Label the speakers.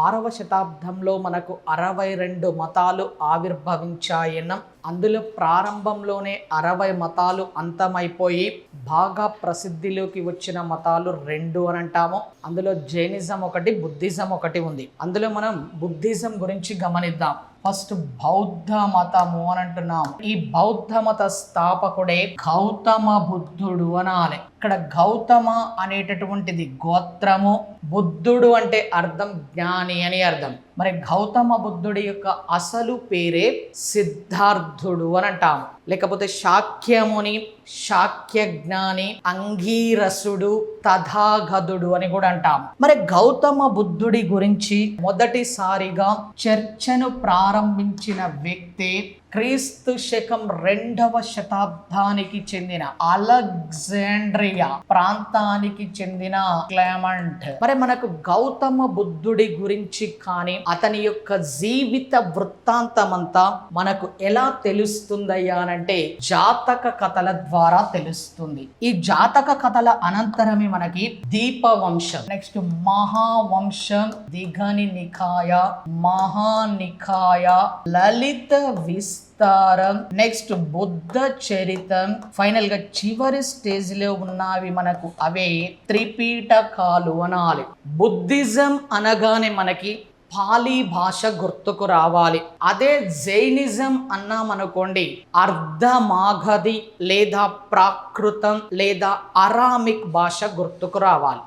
Speaker 1: 6వ శతాబ్దంలో మనకు 62 మతాలు ఆవిర్భవించాయన్న అందులో ప్రారంభంలోనే 60 మతాలు అంతమైపోయి బాగా ప్రసిద్ధిలోకి వచ్చిన మతాలు 2 అని అంటాము. అందులో జైనిజం ఒకటి, బుద్ధిజం ఒకటి ఉంది. అందులో మనం బుద్ధిజం గురించి గమనిద్దాం. ఫస్ట్ బౌద్ధ మతము అని అంటున్నాం. ఈ బౌద్ధ మత స్థాపకుడే గౌతమ బుద్ధుడు అనాలి. ఇక్కడ గౌతమ అనేటటువంటిది గోత్రము, బుద్ధుడు అంటే అర్థం జ్ఞాని అని అర్థం. మరి గౌతమ బుద్ధుడి యొక్క అసలు పేరే సిద్ధార్థుడు అని అంటాము. లేకపోతే శాక్యముని, శాక్య జ్ఞాని, అంగీరసుడు, తథాగతుడు అని కూడా అంటాం. మరి గౌతమ బుద్ధుడి గురించి మొదటిసారిగా చర్చను ప్రారంభించిన వ్యక్తి క్రీస్తు శకం 2వ శతాబ్దానికి చెందిన అలెగ్జాండ్రియా ప్రాంతానికి చెందిన క్లెమెంట్. మరి మనకు గౌతమ బుద్ధుడి గురించి కానీ అతని యొక్క జీవిత వృత్తాంతమంతా మనకు ఎలా తెలుస్తుందయ్యా అంటే జాతక కథల ద్వారా తెలుస్తుంది. ఈ జాతక కథల అనంతరమే మనకి దీపవంశం, నెక్స్ట్ మహావంశం, దిగని నికాయ, మహానికాయ, లలిత విస్తారం, నెక్స్ట్ బుద్ధ చరితం, ఫైనల్ గా చివరి స్టేజ్ లో ఉన్నవి మనకు అవే త్రిపీఠకాలు అనాలి. బుద్ధిజం అనగానే మనకి పాలీ భాష గుర్తుకు రావాలి. అదే జైనిజం అన్నామనుకోండి అర్ధమాగధి లేదా ప్రాకృతం లేదా అరామిక్ భాష గుర్తుకు రావాలి.